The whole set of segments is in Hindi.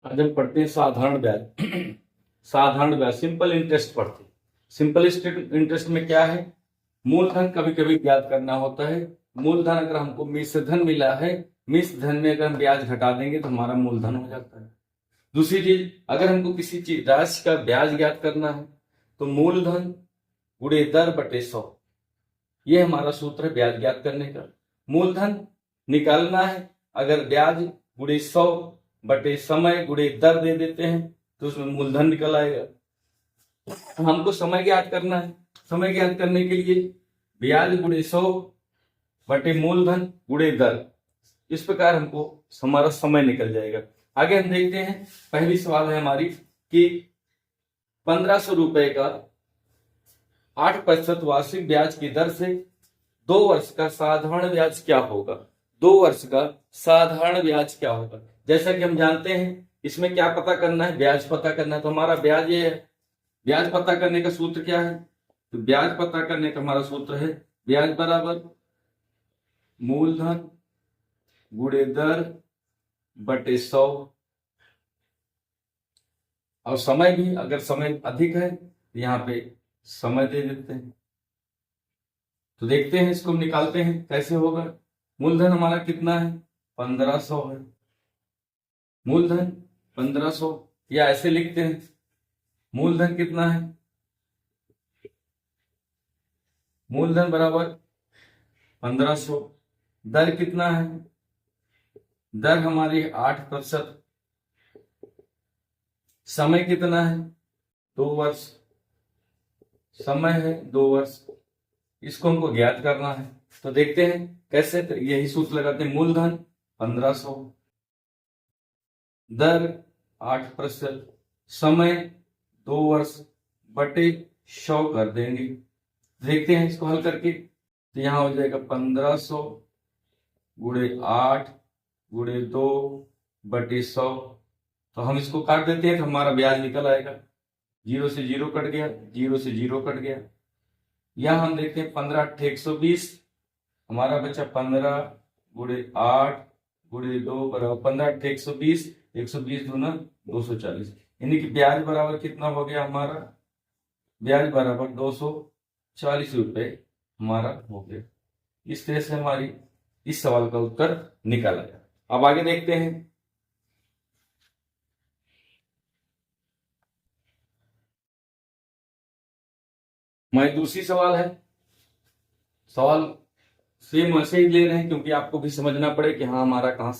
आज हम पढ़ते हैं साधारण ब्याज। साधारण ब्याज सिंपल इंटरेस्ट पढ़ते हैं। सिंपल इंटरेस्ट में क्या है, मूलधन कभी कभी ज्ञात करना होता है। मूलधन अगर हमको मिश्र धन मिला है, मिश्र धन में अगर हम ब्याज घटा देंगे तो हमारा मूलधन हो जाता है। दूसरी चीज, अगर हमको किसी चीज राशि का ब्याज ज्ञात करना है तो मूलधन गुणे दर बटे 100, ये हमारा सूत्र है ब्याज ज्ञात करने का। मूलधन निकालना है, अगर ब्याज गुणे 100 बटे समय गुणे दर दे देते हैं तो उसमें मूलधन निकल आएगा। हमको समय ज्ञात करना है, समय ज्ञात करने के लिए ब्याज गुणे 100 बटे मूलधन गुणे दर, इस प्रकार हमको हमारा समय निकल जाएगा। आगे हम देखते हैं, पहली सवाल है हमारी कि 1500 रुपए का 8% वार्षिक ब्याज की दर से 2 वर्ष का साधारण ब्याज क्या होगा। 2 वर्ष का साधारण ब्याज क्या होगा। जैसा कि हम जानते हैं इसमें क्या पता करना है, ब्याज पता करना है। तो हमारा ब्याज ये है, ब्याज पता करने का सूत्र क्या है, तो ब्याज पता करने का हमारा सूत्र है ब्याज बराबर मूलधन गुणे दर बटे 100, और समय भी, अगर समय अधिक है तो यहाँ पे समय दे देते हैं। तो देखते हैं, इसको निकालते हैं कैसे होगा। मूलधन हमारा कितना है, 1500 है। मूलधन 1500, या ऐसे लिखते हैं मूलधन कितना है, मूलधन बराबर 1500, दर कितना है, दर हमारी 8%, समय कितना है 2 वर्ष, समय है 2 वर्ष, इसको हमको ज्ञात करना है। तो देखते हैं कैसे, तो यही सूत्र लगाते हैं, मूलधन 1500, दर 8%, समय 2 वर्ष बटे 100 कर देंगे। देखते हैं इसको हल करके, तो यहां हो जाएगा 1500 गुणे 8 गुणे 2 बटे 100। तो हम इसको काट देते हैं तो हमारा ब्याज निकल आएगा। 0 से 0 कट गया, 0 से 0 कट गया। यहां हम देखते हैं 15 8 120, हमारा बचा 15 गुणे 8 गुणे 2 बराबर 15 8 120, 120 दूना 240, यानी कि ब्याज बराबर कितना हो गया हमारा, ब्याज बराबर 240 रुपए हमारा हो गया। इस तरह से हमारी इस सवाल का उत्तर निकाला गया। अब आगे देखते हैं, हमारी दूसरी सवाल है। सवाल सेम वैसे ही ले रहे हैं क्योंकि आपको भी समझना पड़े कि हाँ हमारा कहाँ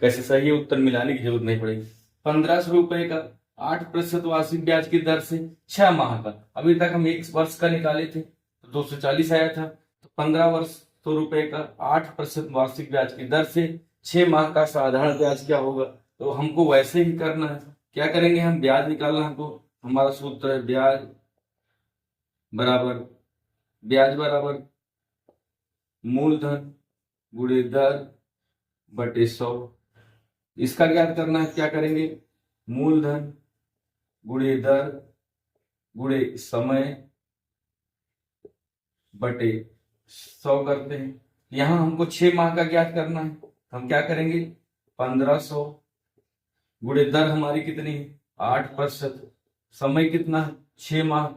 कैसे सही है, उत्तर मिलाने की जरूरत नहीं पड़ेगी। 1500 रुपए का 8% वार्षिक ब्याज की दर से 6 माह का, अभी तक हम 1 वर्ष का निकाले थे तो 240 आया था, तो 1500 रुपए का 8% वार्षिक ब्याज की दर से 6 माह का साधारण ब्याज क्या होगा। तो हमको वैसे ही करना है, क्या करेंगे, हम ब्याज निकालना हमको, हमारा सूत्र है ब्याज बराबर मूलधन गुणे दर बटे 100। इसका ज्ञात करना है, क्या करेंगे, मूलधन गुणे दर गुणे समय बटे 100 करते हैं। यहां हमको 6 माह का ज्ञात करना है, हम क्या करेंगे, 1500 गुणे दर हमारी कितनी है 8%, समय कितना है 6 माह,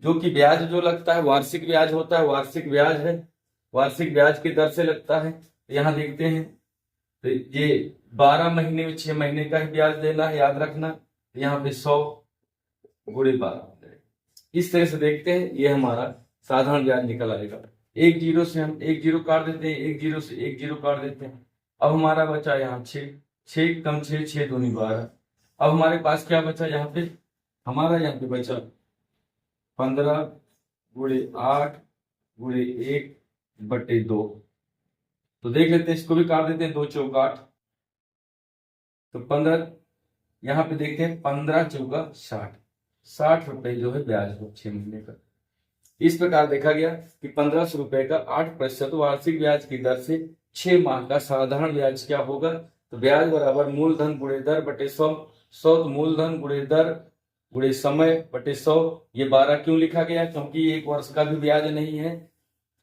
जो कि ब्याज जो लगता है वार्षिक ब्याज होता है, वार्षिक ब्याज है, वार्षिक ब्याज की दर से लगता है। यहां देखते हैं तो ये 12 महीने में 6 महीने का ही ब्याज देना है, याद रखना। यहाँ पे 100 गुणे 12, इस तरह से देखते हैं, ये हमारा साधारण ब्याज निकल आएगा। 1 0 से हम 1 0 काट देते हैं, 1 0 से 1 0 काट देते हैं। अब हमारा बचा यहाँ 6, 6 कम 6, 6 दूनी 12। अब हमारे पास क्या बचा, यहाँ पे हमारा यहाँ पे बचा 15 गुणे 8 गुणे 1 बटे 2। तो देख लेते हैं, इसको भी काट देते हैं, 2 चौक 8, तो 15, यहाँ पे देखते हैं 15 चौका 60 रुपए जो है ब्याज हो 6 महीने का। इस प्रकार देखा गया कि 1500 रुपए का 8% वार्षिक ब्याज की दर से 6 माह का साधारण ब्याज क्या होगा। तो ब्याज बराबर मूलधन गुणे दर बटे 100, 100 मूलधन गुणे दर गुणे समय बटे 100। ये 12 क्यों लिखा गया, क्योंकि 1 वर्ष का भी ब्याज नहीं है,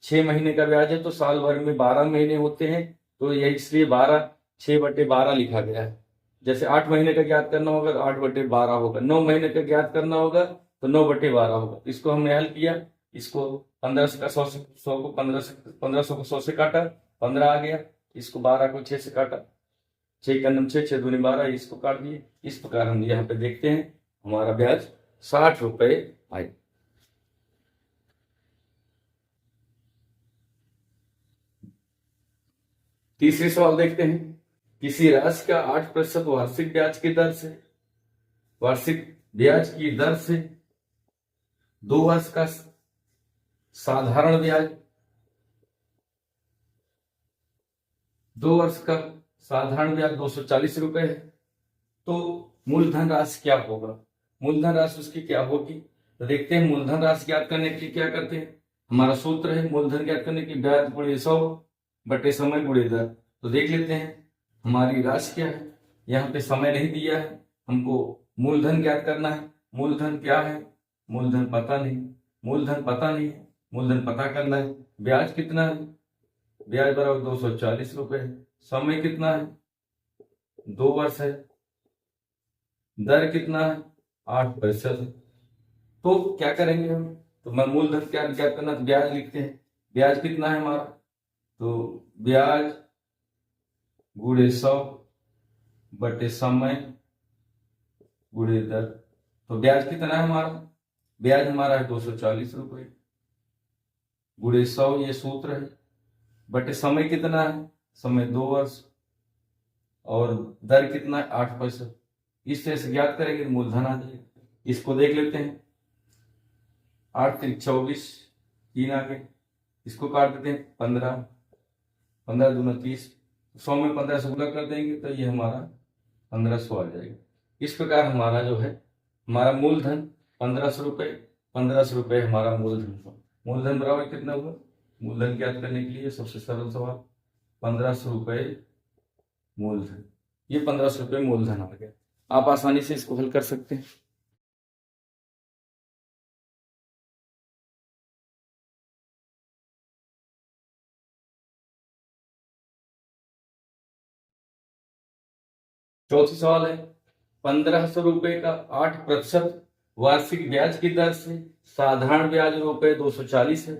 6 महीने का ब्याज है, तो साल भर में 12 महीने होते हैं, तो ये इसलिए 12 6 बटे 12 लिखा गया है। जैसे 8 महीने का ज्ञात करना होगा तो 8/12 होगा, 9 महीने का ज्ञात करना होगा तो 9/12 होगा। इसको हमने हल किया, इसको 15 का 100 को 1500 को 100 से काटा, 15 आ गया। इसको 12 को 6 से काटा, 6 का 9 6, 6 दूनी 12, इसको काट दिए। इस प्रकार हम यहाँ पे देखते हैं हमारा ब्याज 60 रुपए आए। तीसरी सवाल देखते हैं, किसी राशि का 8% वार्षिक ब्याज की दर से, वार्षिक ब्याज की दर से 2 वर्ष का साधारण ब्याज, 2 वर्ष का साधारण ब्याज 240 रुपए है। तो मूलधन राशि क्या होगा, मूलधन राशि उसकी क्या होगी? तो देखते हैं मूलधन राशि ज्ञात करने के लिए क्या करते हैं। हमारा सूत्र है मूलधन ज्ञात करने की, ब्याज गुणे 100 बटे समय गुणे दर। तो देख लेते हैं हमारी राशि क्या है। यहाँ पे समय नहीं दिया है, हमको मूलधन ज्ञात करना है। मूलधन क्या है? मूलधन पता नहीं, मूलधन पता नहीं है, मूलधन पता करना है। ब्याज कितना है? ब्याज बराबर 240 रुपए है। समय कितना है? 2 वर्ष है। दर कितना है? 8% है। तो क्या करेंगे हम? तो मैं मूलधन क्या ज्ञात करना, तो ब्याज लिखते हैं। ब्याज कितना है हमारा? तो ब्याज गुणे 100 बटे समय गुणे दर। तो ब्याज कितना है हमारा? ब्याज हमारा है 240 रुपए गुणे 100, ये सूत्र है, बटे समय कितना है? समय 2 वर्ष, और दर कितना है? 8%। इस तरह से ज्ञात करेंगे मूलधन आ जाएगा। इसको देख लेते हैं, 8 3 24, 3 आगे, इसको काट देते हैं 15, 15 दूना 30, 100 में 15 से गुणा कर देंगे तो ये हमारा 1500 आ जाएगा। इस प्रकार हमारा जो है, हमारा मूलधन 1500 रुपए, 1500 रुपए हमारा मूलधन हुआ। मूलधन बराबर कितना हुआ? मूलधन ज्ञात करने के लिए सबसे सरल सवाल, 1500 रुपए मूलधन। ये 1500 रुपए मूलधन आ गया। आप आसानी से इसको हल कर सकते हैं। चौथी सवाल है, 1500 रुपए का 8% वार्षिक ब्याज की दर से साधारण ब्याज रुपए 240 है।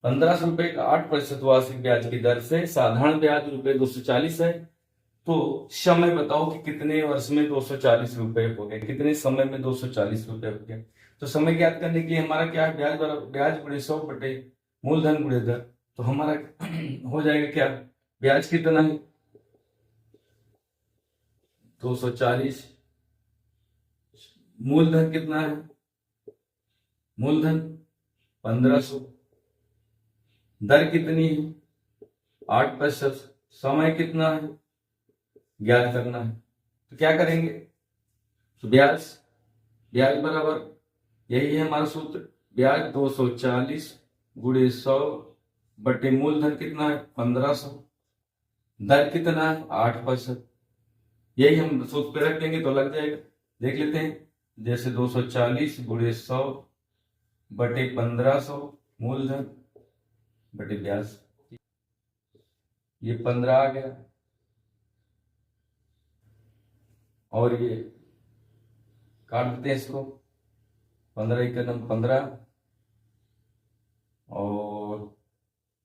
1500 रुपए का 8% वार्षिक ब्याज की दर से साधारण ब्याज रुपए 240 है। तो समय बताओ कि कितने वर्ष में 240 रुपए हो गए, कितने समय में 240 रुपए हो गए। तो समय ज्ञात करने के लिए हमारा क्या है? ब्याज बराबर ब्याज गुणे 100 बटे मूलधन गुणे दर। तो हमारा हो जाएगा क्या? ब्याज कितना है? 240, मूलधन कितना है? मूलधन 1500, दर कितनी है? 8%, समय कितना है? ज्ञात करना है। तो क्या करेंगे? तो ब्याज, ब्याज बराबर यही है हमारा सूत्र, ब्याज 240 गुणे 100 बटे मूलधन कितना है? 1500, दर कितना है? 8%। यही हम सूत्र पे रख देंगे तो लग जाएगा। देख लेते हैं, जैसे 240 गुणे 100 बटे 1500 मूलधन बटे ब्याज, ये 15 आ गया, और ये काट देते हैं इसको, 15 एक 15, और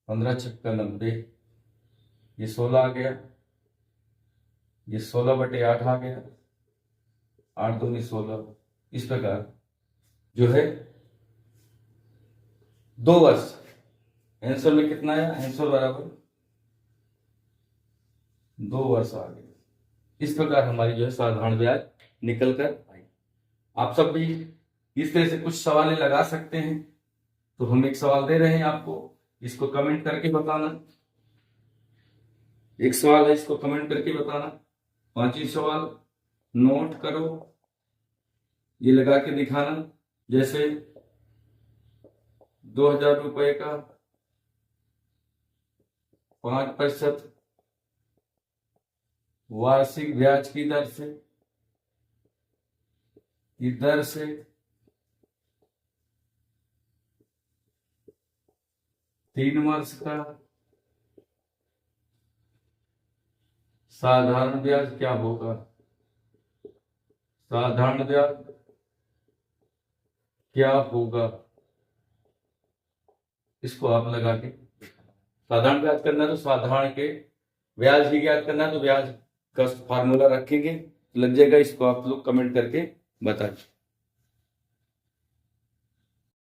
15 छक्का 90, ये 16 आ गया, ये 16 बटे 8 आ गया, 8 दूनी 16। इस प्रकार जो है 2 वर्ष, आंसर में कितना आया? आंसर बराबर 2 वर्ष आ गए। इस प्रकार हमारी जो है साधारण ब्याज निकल कर आई। आप सब भी इस तरह से कुछ सवाल लगा सकते हैं। तो हम एक सवाल दे रहे हैं आपको, इसको कमेंट करके बताना। एक सवाल है, इसको कमेंट करके बताना। 5वां सवाल नोट करो, ये लगा के दिखाना। जैसे 2000 रुपए का 5% वार्षिक ब्याज की दर से, 3 वर्ष का साधारण ब्याज क्या होगा, साधारण ब्याज क्या होगा, इसको आप लगा के साधारण ब्याज करना है तो साधारण के ब्याज ही ज्ञात करना है तो ब्याज का फार्मूला रखेंगे, लग जाएगा। इसको आप लोग कमेंट करके बताएं।